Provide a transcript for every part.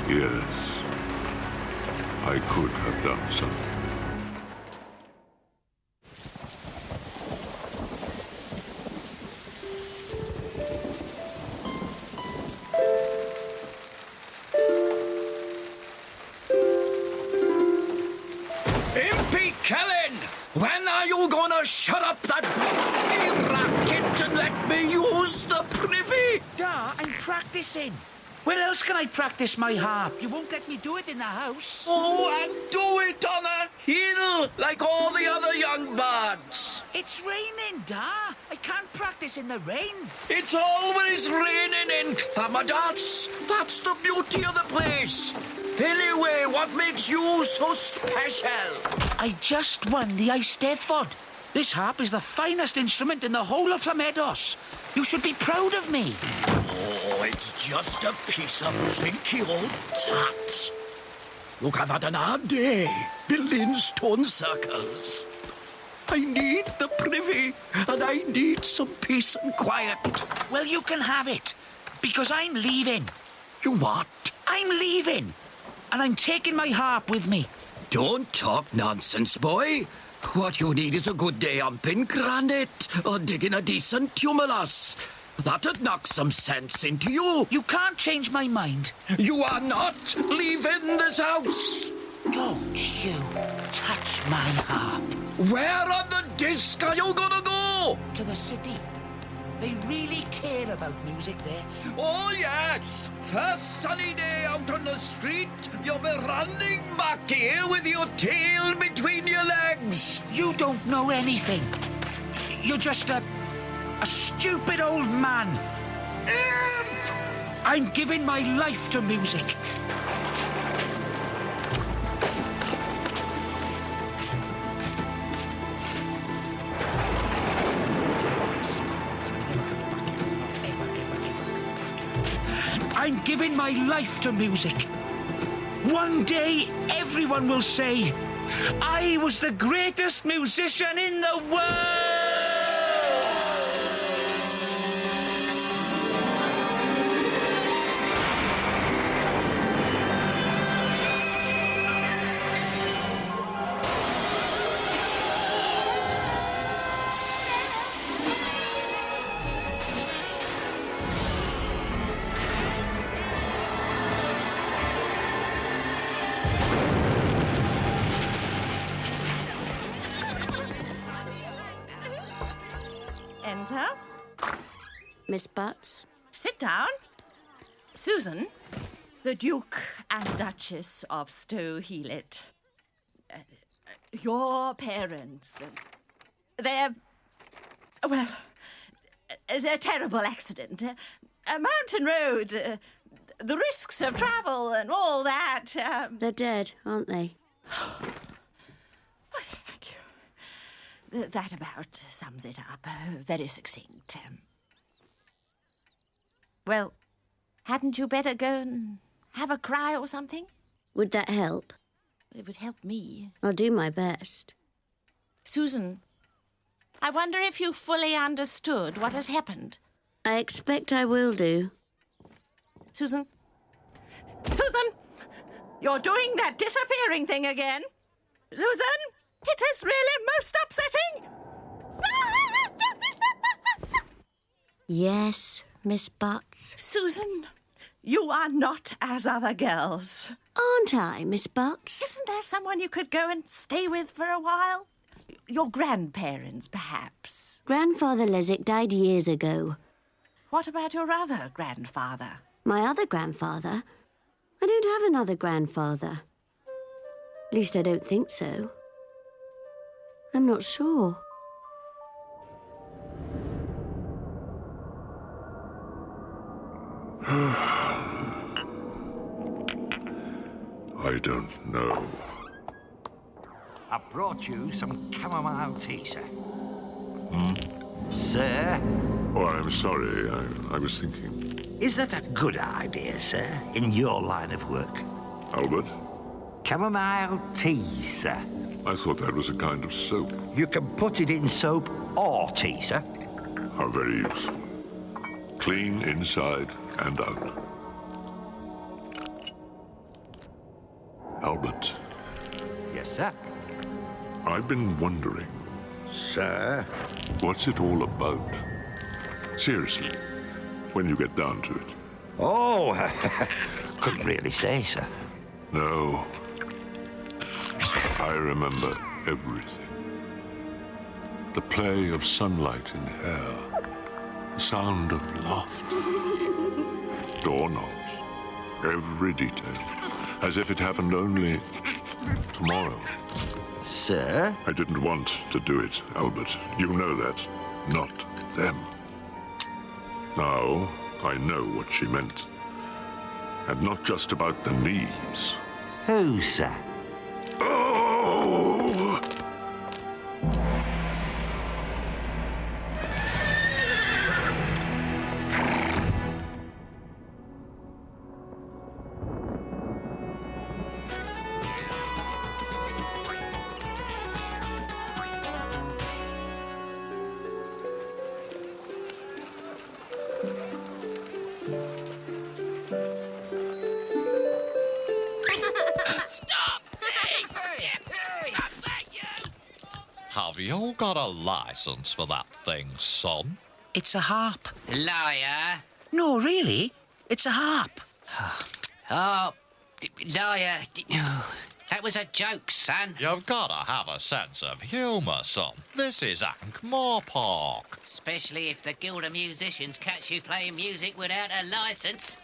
Yes. I could have done something. When are you gonna shut up that racket and let me use the privy? Da, I'm practicing. Where else can I practice my harp? You won't let me do it in the house. Oh, and do it on a hill like all the other young bards. It's raining, Da. I can't practice in the rain. It's always raining in Camadats. That's the beauty of the place. Anyway, what makes you so special? I just won the Eisteddfod. This harp is the finest instrument in the whole of Llamedos. You should be proud of me. Oh, it's just a piece of plinky old tat. Look, I've had an hard day building stone circles. I need the privy, and I need some peace and quiet. Well, you can have it, because I'm leaving. You what? I'm leaving, and I'm taking my harp with me. Don't talk nonsense, boy. What you need is a good day humping granite or digging a decent tumulus. That'd knock some sense into you. You can't change my mind. You are not leaving this house. Don't you touch my harp. Where on the disc are you gonna go? To the city. They really care about music there. Oh, yes. First sunny day out on the street, you'll be running back here with your tail between your legs. You don't know anything. You're just a stupid old man. I'm giving my life to music. I'm giving my life to music. One day, everyone will say, I was the greatest musician in the world! Enter. Miss Butts? Sit down. Susan, the Duke and Duchess of Stow Heelet. Your parents. They're a terrible accident. A mountain road. The risks of travel and all that. They're dead, aren't they? Oh, thank you. That about sums it up. Very succinct. Well, hadn't you better go and have a cry or something? Would that help? It would help me. I'll do my best. Susan, I wonder if you fully understood what has happened. I expect I will do. Susan? Susan! You're doing that disappearing thing again. Susan! It is really most upsetting! Yes, Miss Butts. Susan, you are not as other girls. Aren't I, Miss Butts? Isn't there someone you could go and stay with for a while? Your grandparents, perhaps. Grandfather Leswick died years ago. What about your other grandfather? My other grandfather? I don't have another grandfather. At least I don't think so. I'm not sure. I don't know. I brought you some chamomile tea, sir. Sir? Oh, I'm sorry. I was thinking. Is that a good idea, sir, in your line of work? Albert? Chamomile tea, sir. I thought that was a kind of soap. You can put it in soap or tea, sir. How very useful. Clean inside and out. Albert, Yes, sir. I've been wondering, Sir? what's it all about? Seriously, when you get down to it. Oh, couldn't really say, sir. No. I remember everything. The play of sunlight in hair. The sound of laughter. Doorknobs. Every detail. As if it happened only tomorrow. Sir? I didn't want to do it, Albert. You know that. Not them. Now, I know what she meant. And not just about the knees. Who, sir? Oh! Have you got a license for that thing, son? It's a harp. Liar. No, really. It's a harp. Oh, liar. That was a joke, son. You've got to have a sense of humour, son. This is Ankh-Moor Park. Especially if the Guild of Musicians catch you playing music without a licence.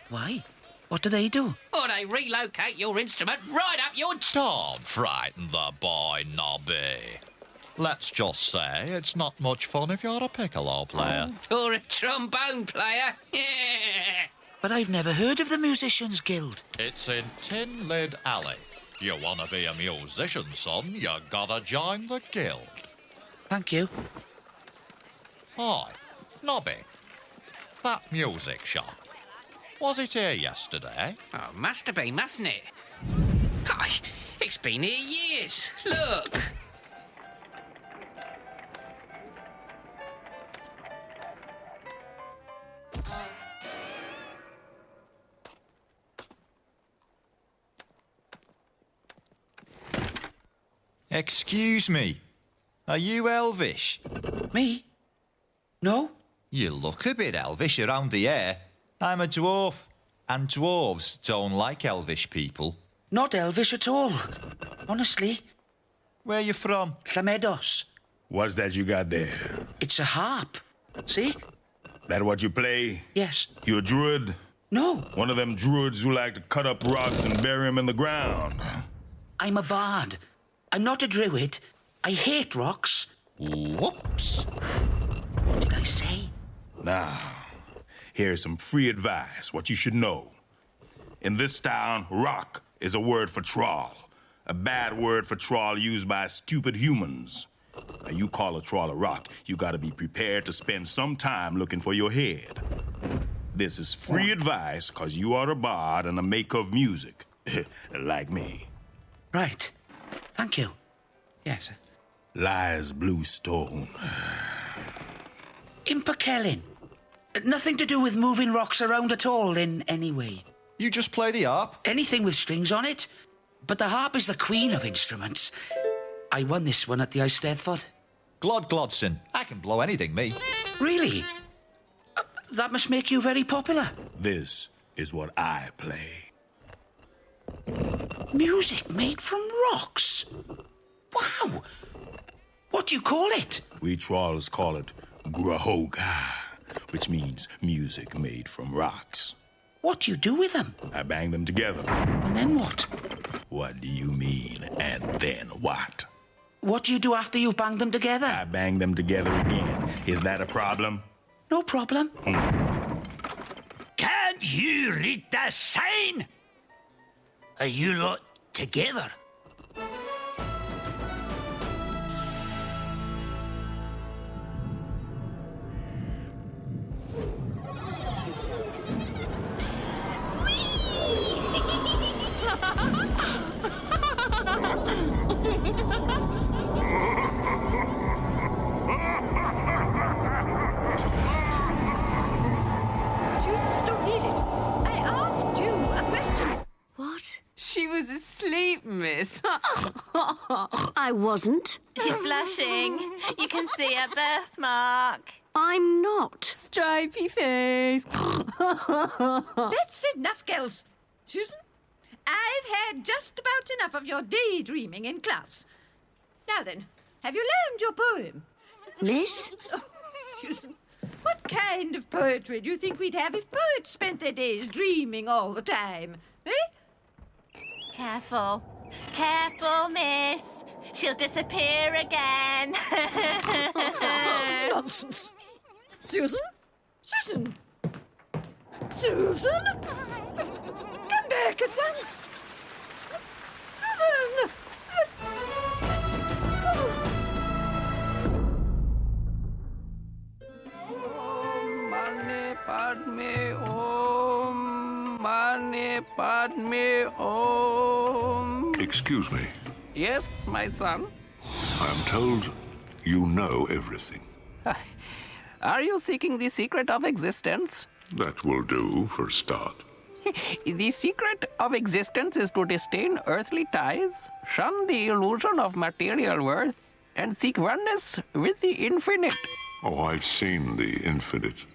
Why? What do they do? Or they relocate your instrument right up your... Don't frighten the boy, Nobby. Let's just say it's not much fun if you're a piccolo player. Or a trombone player. But I've never heard of the Musicians Guild. It's in Tin Lid Alley. You want to be a musician, son, you gotta join the guild. Thank you. Hi, Nobby. That music shop. Was it here yesterday? Oh, must have been, mustn't it? Oh, it's been here years. Look. Excuse me. Are you elvish? Me? No? You look a bit elvish around the hair. I'm a dwarf, and dwarves don't like elvish people. Not elvish at all. Honestly. Where you from? Llamedos. What's that you got there? It's a harp. See? That what you play? Yes. You a druid? No. One of them druids who like to cut up rocks and bury them in the ground. I'm a bard. I'm not a druid. I hate rocks. Whoops. What did I say? Now, here's some free advice, what you should know. In this town, rock is a word for troll. A bad word for troll used by stupid humans. Now, you call a troll a rock, you gotta be prepared to spend some time looking for your head. This is free advice, cause you are a bard and a maker of music. Like me. Right. Thank you. Yes. Lies Bluestone. Imperkellin. Nothing to do with moving rocks around at all in any way. You just play the harp? Anything with strings on it. But the harp is the queen of instruments. I won this one at the Eisteddfod. Glodson. I can blow anything, me. Really? That must make you very popular. This is what I play. Music made from rocks? Wow! What do you call it? We trolls call it Grahoga, which means music made from rocks. What do you do with them? I bang them together. And then what? What do you mean, and then what? What do you do after you've banged them together? I bang them together again. Is that a problem? No problem. Can't you read the sign? Are you lot together? was asleep, miss. I wasn't. She's blushing. You can see her birthmark. I'm not. Stripy face. That's enough, girls. Susan, I've had just about enough of your daydreaming in class. Now then, have you learned your poem? Miss? Oh, Susan, what kind of poetry do you think we'd have if poets spent their days dreaming all the time? Eh? Careful. Careful, miss. She'll disappear again. Nonsense. Susan? Susan? Susan? Come back at once. Susan! Mane Padme Om. Mane Padme Om. Excuse me. Yes, my son? I am told you know everything. Are you seeking the secret of existence? That will do for a start. The secret of existence is to disdain earthly ties, shun the illusion of material worth, and seek oneness with the infinite. Oh, I've seen the infinite.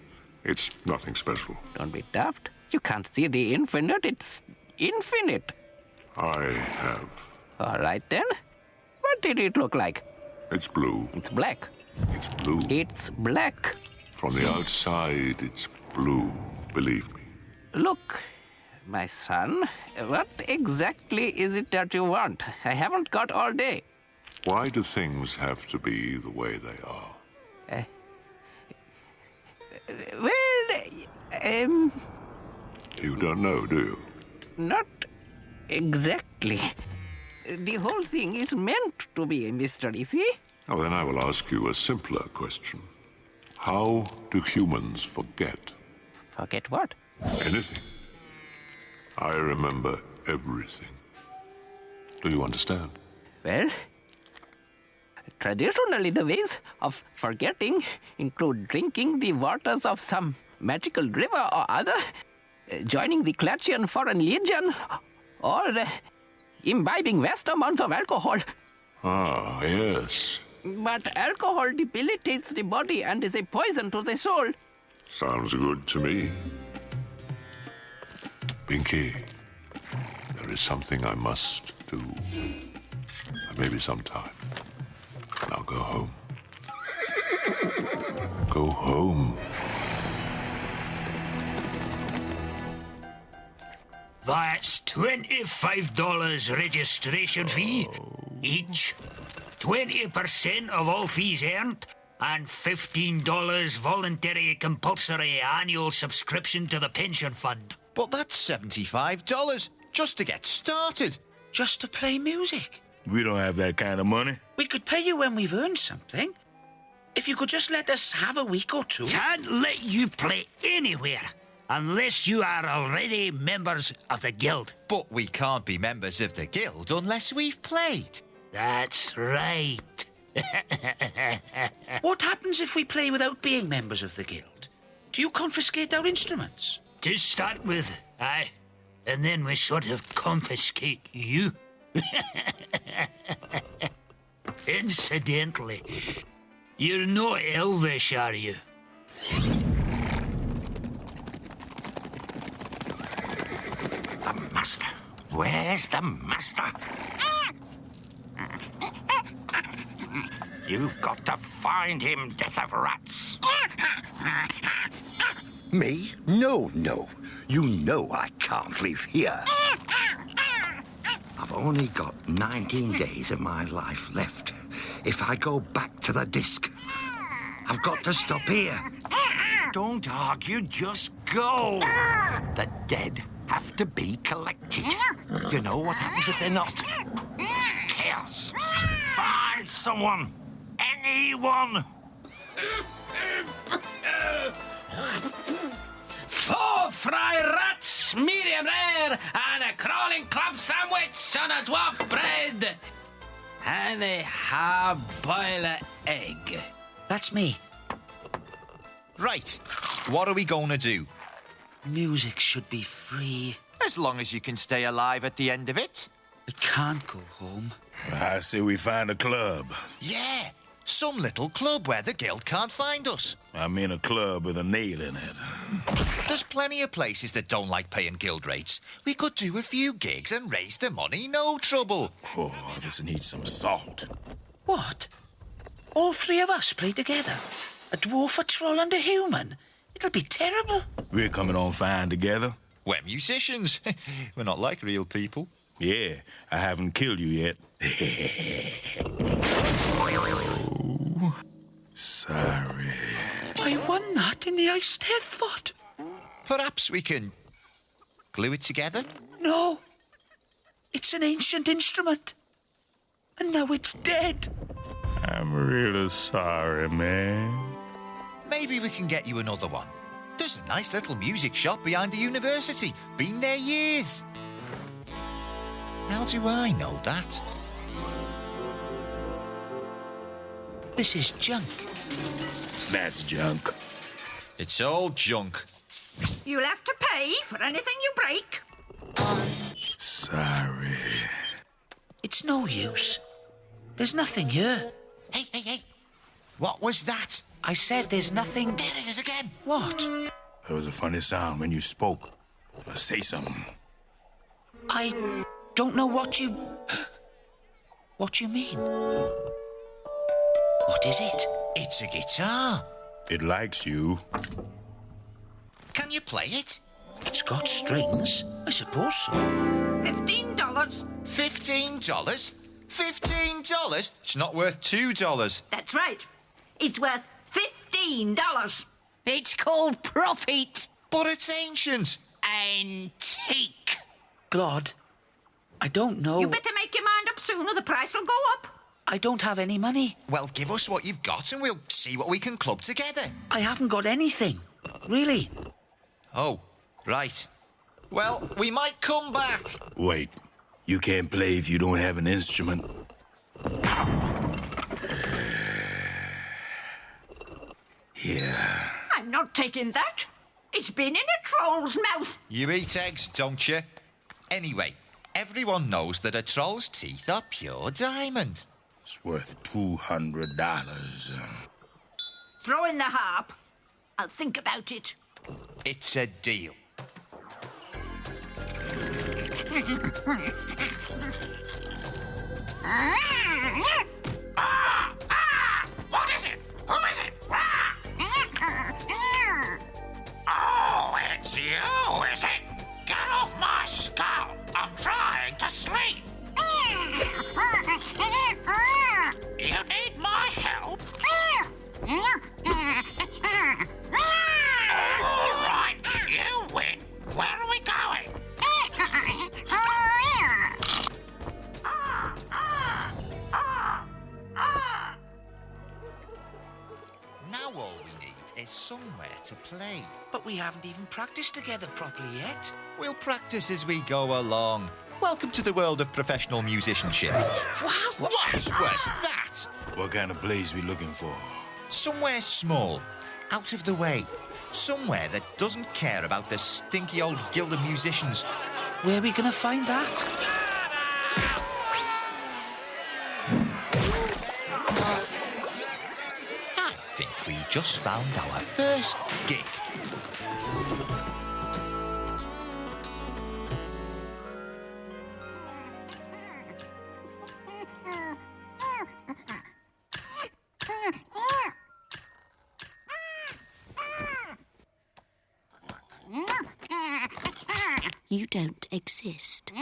It's nothing special. Don't be daft. You can't see the infinite. It's infinite. I have. All right, then. What did it look like? It's blue. It's black. It's blue. It's black. From the outside, it's blue. Believe me. Look, my son, what exactly is it that you want? I haven't got all day. Why do things have to be the way they are? You don't know, do you? Not exactly. The whole thing is meant to be a mystery, see? Oh, then I will ask you a simpler question. How do humans forget? Forget what? Anything. I remember everything. Do you understand? Well, traditionally the ways of forgetting include drinking the waters of some magical river or other, joining the Clatchian Foreign Legion, or imbibing vast amounts of alcohol. Ah, yes. But alcohol debilitates the body and is a poison to the soul. Sounds good to me. Pinky, there is something I must do. Maybe sometime. Now go home. Go home. That's $25 registration fee each, 20% of all fees earned, and $15 voluntary compulsory annual subscription to the pension fund. But that's $75 just to get started. Just to play music. We don't have that kind of money. We could pay you when we've earned something. If you could just let us have a week or two. Can't let you play anywhere unless you are already members of the guild. But we can't be members of the guild unless we've played. That's right. What happens if we play without being members of the guild? Do you confiscate our instruments? To start with, aye. And then we sort of confiscate you. Incidentally, you're not Elvish, are you? The master. Where's the master? You've got to find him, Death of Rats. Me? No. You know I can't live here. I've only got 19 days of my life left. If I go back to the disc, I've got to stop here. Don't argue, just go. The dead have to be collected. You know what happens if they're not? It's chaos. Find someone. Anyone. 4 fried rats, medium rare, and a crawling club sandwich on a dwarf bread. And a hard-boiled egg. That's me. Right. What are we going to do? Music should be free. As long as you can stay alive at the end of it. I can't go home. I say we find a club. Yeah, some little club where the guild can't find us. I mean a club with a nail in it. There's plenty of places that don't like paying guild rates. We could do a few gigs and raise the money, no trouble. Oh, this needs some salt. What? All three of us play together? A dwarf, a troll and a human? It'll be terrible. We're coming on fine together. We're musicians. We're not like real people. Yeah, I haven't killed you yet. Oh, sorry. I won that in the ice death fought. Perhaps we can glue it together? No. It's an ancient instrument. And now it's dead. I'm really sorry, man. Maybe we can get you another one. There's a nice little music shop behind the university. Been there years. How do I know that? This is junk. That's junk. It's all junk. You'll have to pay for anything you break. Sorry. It's no use. There's nothing here. Hey. What was that? I said there's nothing... There it is again. What? There was a funny sound when you spoke. Say something. I don't know what you... What you mean? What is it? It's a guitar. It likes you. Can you play it? It's got strings. I suppose so. $15. $15? $15? It's not worth $2. That's right. It's worth $15. It's called profit. But it's ancient. Antique. Glod, I don't know. You better make your mind up soon or the price will go up. I don't have any money. Well, give us what you've got and we'll see what we can club together. I haven't got anything. Really. Oh, right. Well, we might come back. Wait, you can't play if you don't have an instrument. Yeah. I'm not taking that. It's been in a troll's mouth. You eat eggs, don't you? Anyway, everyone knows that a troll's teeth are pure diamond. It's worth $200. Throw in the harp. I'll think about it. It's a deal. What is it? Who is it? Oh, it's you, is it? Get off my skull. I'm trying to sleep. You need my help? All right, you win. Where are we going? Now all we need is somewhere to play. But we haven't even practiced together properly yet. We'll practice as we go along. Welcome to the world of professional musicianship. Wow, What was that? What kind of place we looking for? Somewhere small, out of the way. Somewhere that doesn't care about the stinky old guild of musicians. Where are we going to find that? I think we just found our first gig. You don't exist.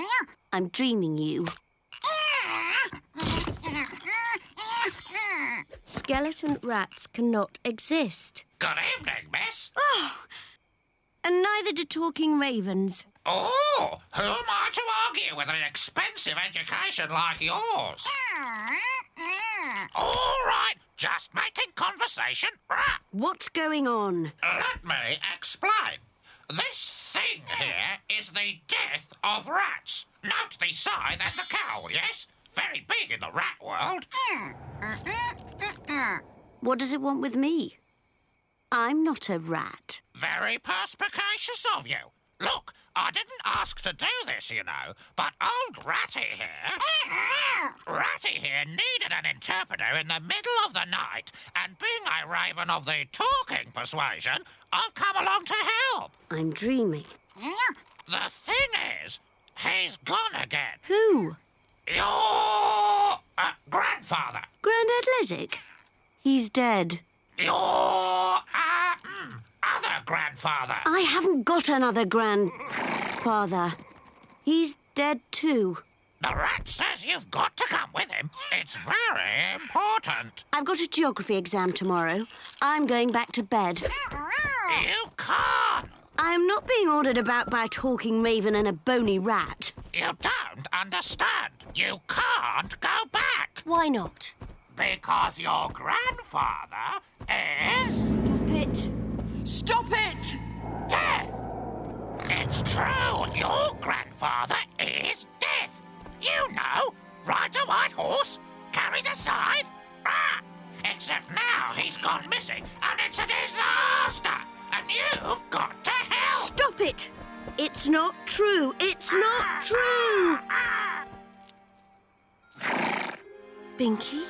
I'm dreaming you. Skeleton rats cannot exist. Good evening, miss. Oh, and neither do talking ravens. Oh, who am I to argue with an expensive education like yours? All right, just making conversation. What's going on? Let me explain. This thing here is the death of rats. Note the scythe and the cowl, yes? Very big in the rat world. What does it want with me? I'm not a rat. Very perspicacious of you. Look, I didn't ask to do this, you know, but old Ratty here needed an interpreter in the middle of the night, and being a raven of the talking persuasion, I've come along to help. I'm dreaming. The thing is, he's gone again. Who? Your grandfather. Grandad Lezig? He's dead. Your other grandfather. I haven't got another grandfather. He's dead too. The rat says you've got to come with him. It's very important. I've got a geography exam tomorrow. I'm going back to bed. You can't. I'm not being ordered about by a talking raven and a bony rat. You don't understand. You can't go back. Why not? Because your grandfather is... Stop it. Stop it! Death. It's true. Your grandfather is Death. You know, rides a white horse, carries a scythe. Except now he's gone missing and it's a disaster. And you've got to help. Stop it! It's not true. It's not true. Binky?